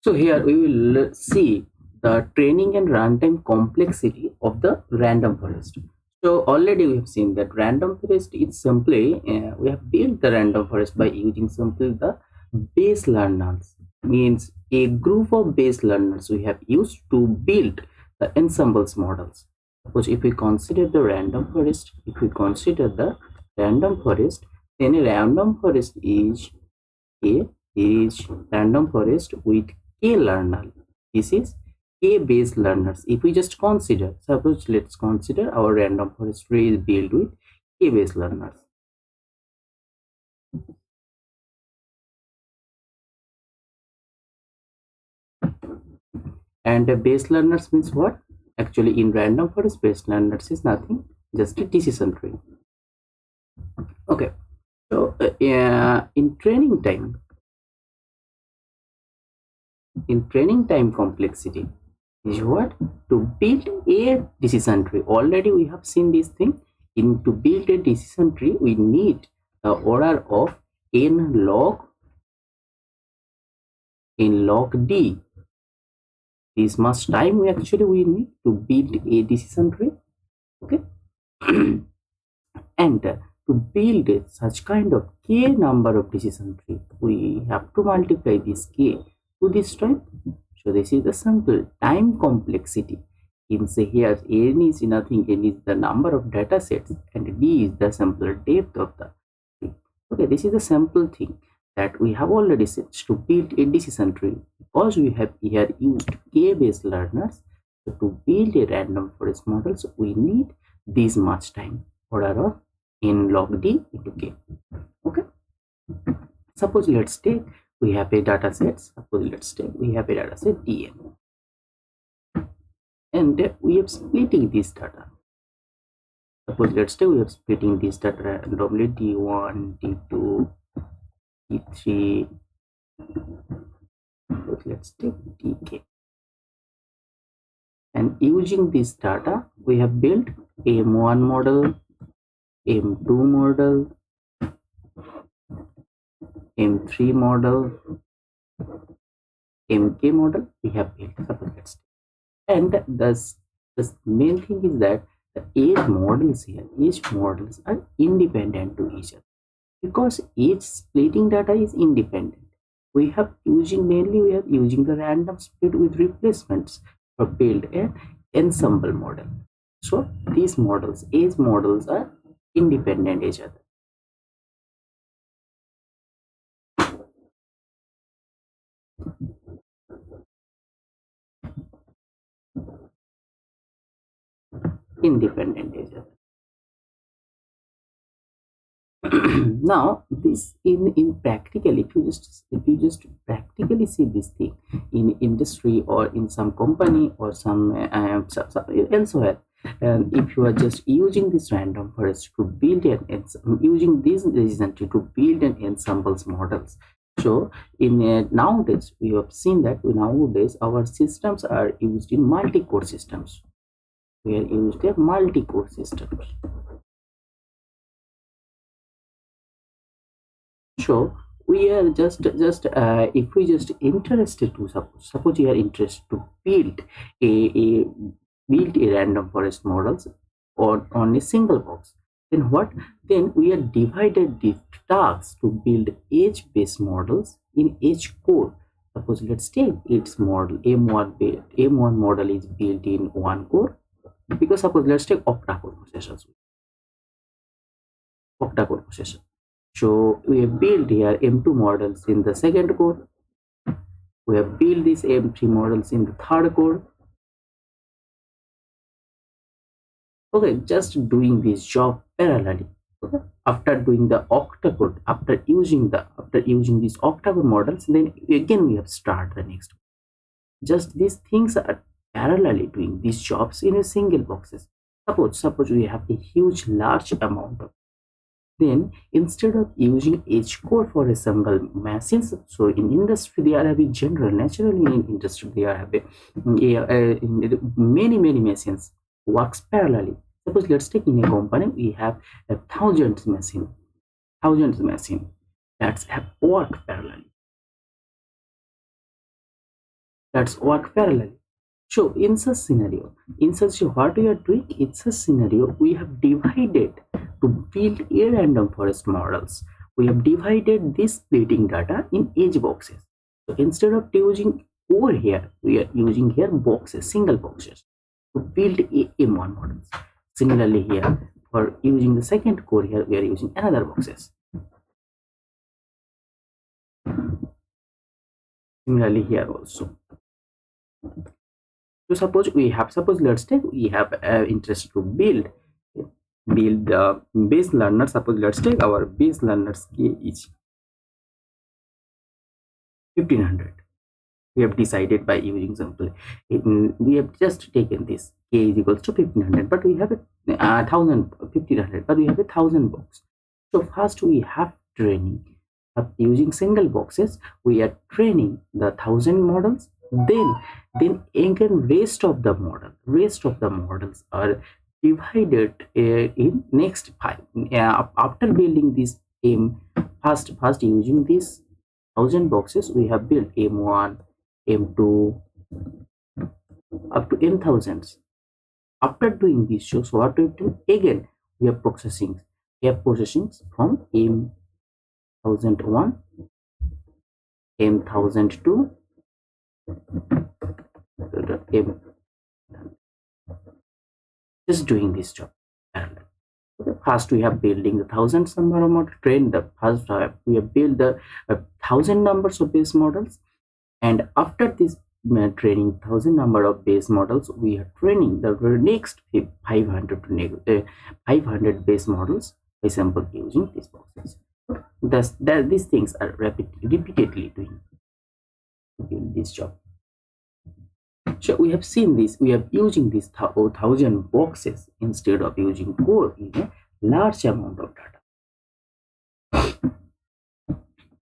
So here we will see the training and runtime complexity of the random forest. So already we have seen that random forest is simply we have built the random forest by using simply the base learners, means a group of base learners we have used to build the ensembles models. Suppose if we consider the random forest, then a random forest a is random forest with k learner. This is k based learners. If we just consider, suppose let's consider our random forest tree is built with k based learners. And base learners means what? Actually, in random forest, base learners is nothing, just a decision tree. Okay, so in training time complexity is what? To build a decision tree. Already we have seen this thing. In to build a decision tree, we need the order of n log d. This much time we need to build a decision tree. Okay. And to build such kind of k number of decision tree, we have to multiply this k to this time. So this is the simple time complexity. In say here, n is nothing, n is the number of data sets, and d is the simple depth of the tree. Okay, this is the simple thing that we have already said to build a decision tree, because we have here used k based learners. So to build a random forest models, we need this much time, order of n log d into k. Okay, suppose let's take we have a data set. Suppose let's take we have a data set dn, and we are splitting this data. Suppose let's say we are splitting this data randomly, d1, d2, d3. Suppose let's take dk, and using this data we have built m1 model, m2 model, m3 model, mk model we have built. Suppose let's take. And the main thing is that the age models are independent to each other, because each splitting data is independent. We have using the random split with replacements for build an ensemble model. So these age models are independent each other. Independent each other. Now this in practical, if you just practically see this thing in industry or in some company or elsewhere, and if you are just using this random forest to build using this decision tree to build an ensembles models. So in nowadays we have seen that nowadays our systems are used in multi-core systems. We are used in multi-core systems. So we are just if we just interested to suppose you are interested to a build a random forest models or on a single box, then what? Then we are divided the tasks to build edge based models in each core. Suppose let's take its model m1 model is built in one core, because suppose let's take octa core processor. So we have built here M2 models in the second core. We have built these M3 models in the third core. Okay, just doing this job parallelly. Okay. After doing the octa-core, after using these octa-core models, then again we have start the next. Just these things are parallelly doing these jobs in a single boxes. Suppose we have a huge large amount of, then instead of using H core for a single machines, so in industry they are having general naturally in industry they are having many machines works parallelly. Suppose let's take in a company we have a thousands machine that's have work parallelly. That's work parallelly. So in such what we are doing in such scenario, we have divided to build a random forest models. We have divided this splitting data in edge boxes. So instead of using over here, we are using here boxes, single boxes to build a M1 models. Similarly here, for using the second core here, we are using another boxes. Similarly here also. So suppose let's take we have interest to build the base learner. Suppose let's take our base learner scale is 1500. We have decided by using simple. We have just taken this k is equals to 1500, but we have a 1500, but we have a 1000 box. So first we have training. Using single boxes, we are training the 1000 models. Then again rest of the models are divided in next five. After building this m first using this 1000 boxes, we have built m1, m2 up to m thousands. After doing this shows what we do again, we have processing from m 1001, m 1002 to m, just doing this job parallel. Okay, first we have building the thousands number of model train the first we have built the 1000 numbers of base models, and after this training 1000 number of base models, we are training the next 500 to 500 base models by sample using these boxes. These things are repeatedly doing this job. So we have seen this, we are using these 1000 boxes instead of using core in a large amount of data.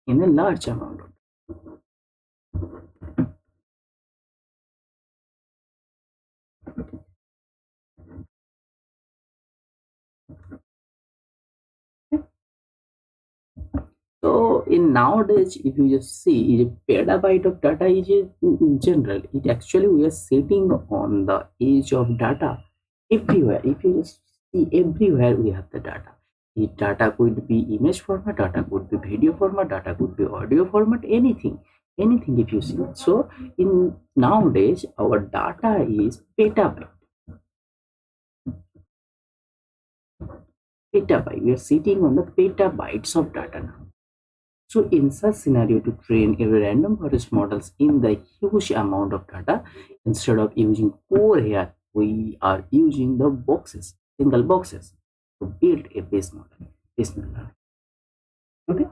In a large amount of So in nowadays, if you just see a petabyte of data is in general, it actually we are sitting on the edge of data everywhere. If you just see everywhere we have the data. The data could be image format, data could be video format, data could be audio format, anything if you see. So in nowadays our data is petabyte. We are sitting on the petabytes of data now. So in such scenario, to train a random forest models in the huge amount of data, instead of using core here, we are using the boxes, single boxes, to build a base model. Okay.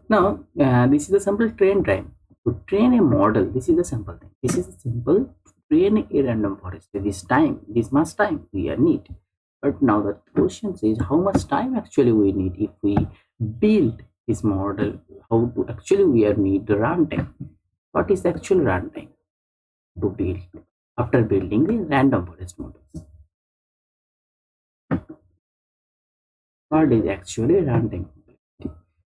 Now this is the simple train time. To train a model, this is the simple thing. This is simple to train a random forest. This much time we are need. But now the question is how much time actually we need if we build this model, how to actually we are need the runtime. What is the actual runtime to build after building the random forest models? What is actually runtime?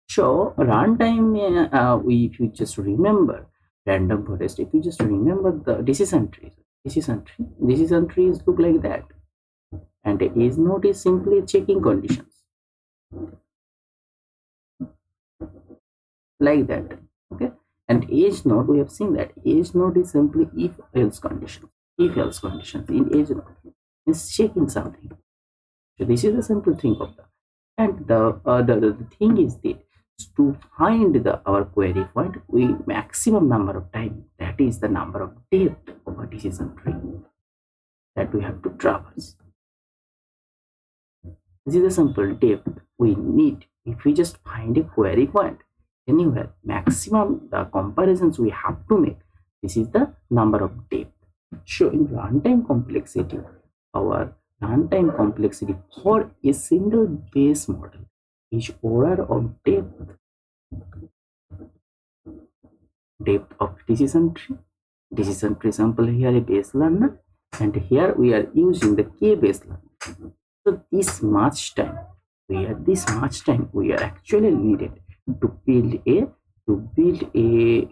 So runtime, if you just remember random forest, if you just remember the decision trees look like that, and a edge node is simply checking conditions like that. Okay, and edge node, we have seen that edge node is simply if else conditions in edge node is checking something. So this is the simple thing of that. And the thing is that to find our query point, we maximum number of time, that is the number of depth of a decision tree that we have to traverse. This is the simple depth we need. If we just find a query point anywhere, maximum the comparisons we have to make. This is the number of depth. So in runtime complexity, our runtime complexity for a single base model is order of depth of decision tree sample here a base learner, and here we are using the k base learner. So this much time we are actually needed to build a to build a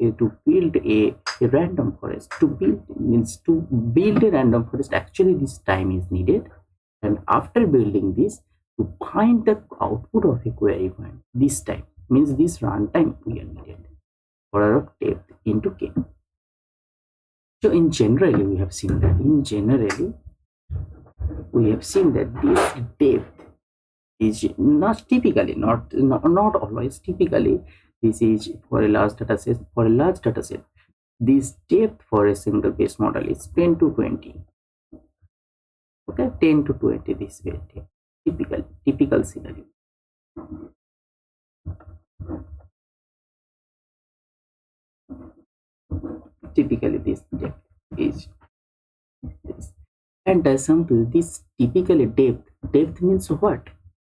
random forest. To build means to build a random forest, actually this time is needed, and after building this, to find the output of a query point, this time means this runtime we are needed for our depth into k. So in generally we have seen that this depth is not typically, not always, typically this is for a large data set. This depth for a single base model is 10 to 20. Okay, 10 to 20, this way. Typical scenario. Typically this depth is this. And sample this typically depth means what?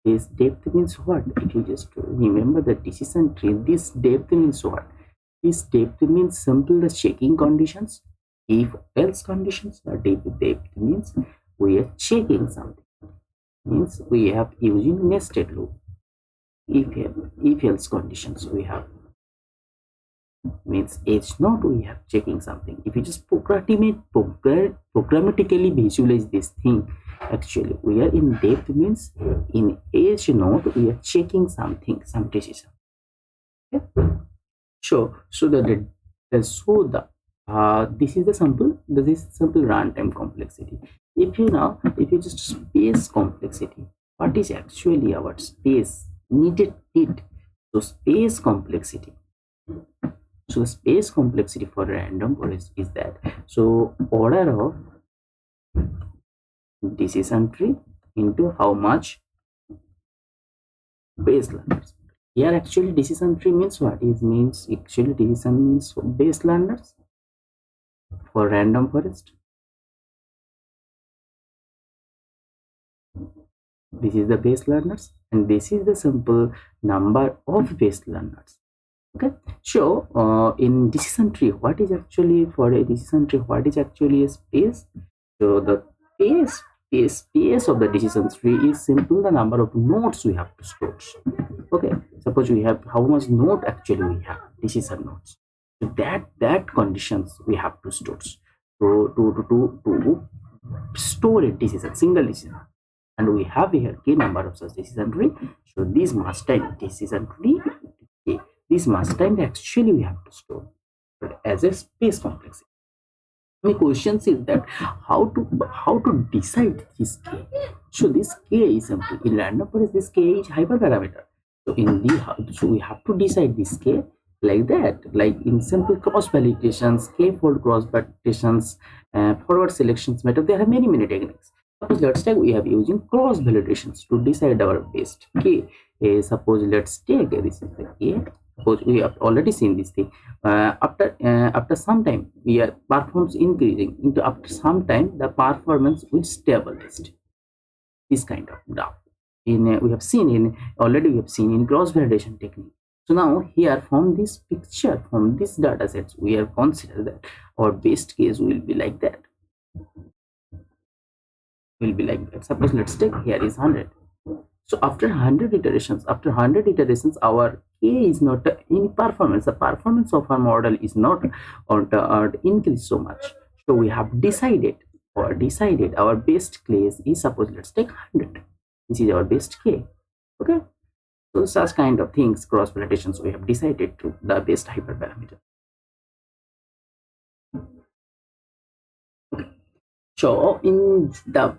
This depth means what? If you just remember the decision tree, this depth means what? This depth means simple the checking conditions, if else conditions. The depth means we are checking something, means we have using nested loop. If else conditions we have, means h not we have checking something. If you just programmatically visualize this thing, actually we are in depth means in h node we are checking something, some decision. Okay? So this is the simple runtime complexity. If you just space complexity, what is actually our space needed it? So space complexity. So the space complexity for random forest is that, so order of decision tree into how much base learners. Here actually decision tree means what? It means actually decision means base learners for random forest. This is the base learners, and this is the simple number of base learners. Okay, so in decision tree, what is actually for a decision tree? What is actually a space? So the space of the decision tree is simple the number of nodes we have to store. Okay, suppose we have how much node actually we have decision nodes. So that conditions we have to store. So to store a decision, single decision, and we have here k number of such decision tree. So this must time decision tree, this must time actually we have to store as a space complexity. The question is that how to decide this k. So this k is simple in random forest. This k is hyperparameter. So so we have to decide this k like that, like in simple cross validations, k-fold cross validations, forward selections method. There are many techniques. Suppose let's take we have using cross validations to decide our best k. Suppose let's take this is the k. Suppose we have already seen this thing. After some time we are performance increasing into, after some time the performance will stabilize. This kind of graph in we have seen in cross validation technique. So now here from this picture, from this data sets, we have considered that our best case will be like that. Suppose let's take here is 100. So after 100 iterations, our k is not in performance. The performance of our model is not increased so much. So we have decided our best case is, suppose let's take 100. This is our best k. Okay. So such kind of things, cross validations, we have decided to the best hyperparameter. Okay. So in the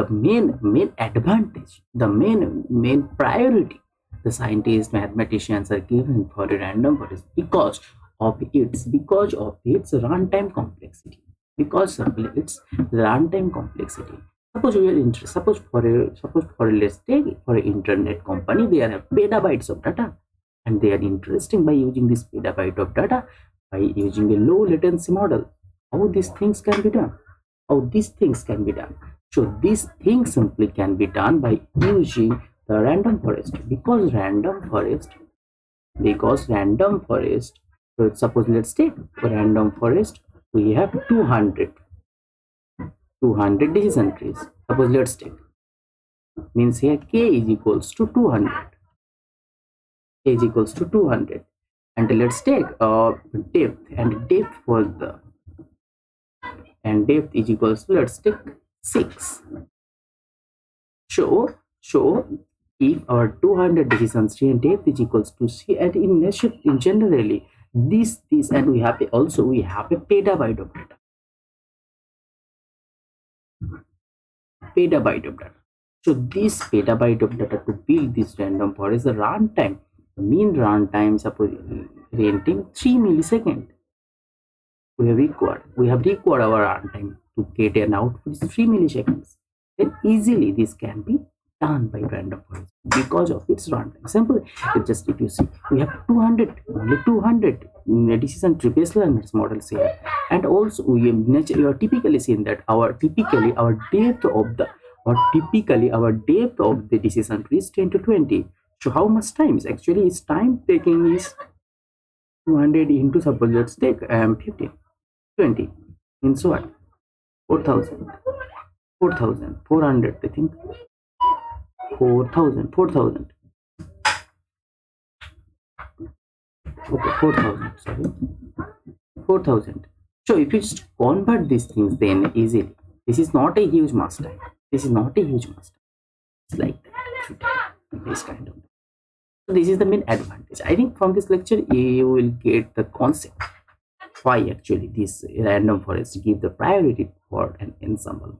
main advantage, the main priority the scientists, mathematicians are given for a random forest because of its runtime complexity. Because simply its runtime complexity. Suppose we are interested. Suppose for a let's take for an internet company, they have petabytes of data, and they are interesting by using this petabyte of data by using a low latency model. How these things can be done? So these things simply can be done by using the random forest, because random forest. So suppose let's take a random forest. We have 200 decision trees. Suppose let's take, means here k is equals to 200. And let's take depth, and depth for the, and depth is equals to, let's take 6. So if our 200 decisions tree and depth is equals to C, and in nature, in generally, this, and we have also we have a petabyte of data, petabyte of data. So this petabyte of data to build this random forest, the runtime, the mean runtime, suppose renting 3 milliseconds. We have required our runtime to get an output is 3 milliseconds. Then easily this can be done by random forest because of its runtime. Simple. It just, if you see, we have 200, only 200 decision tree based learners models here, and also you are typically seen that our depth of the, or typically our depth of the decision tree is 10 to 20. So how much time is actually its time taking is 200 into, suppose let's take 15, 20 means what, 4000, 4000, 400, I think, 4000, 4000. Okay, 4000, sorry, 4000. So if you just convert these things then easily, this is not a huge master, this is not a huge master, it's like that, this kind of. So this is the main advantage. I think from this lecture you will get the concept why actually this random forest give the priority for an ensemble.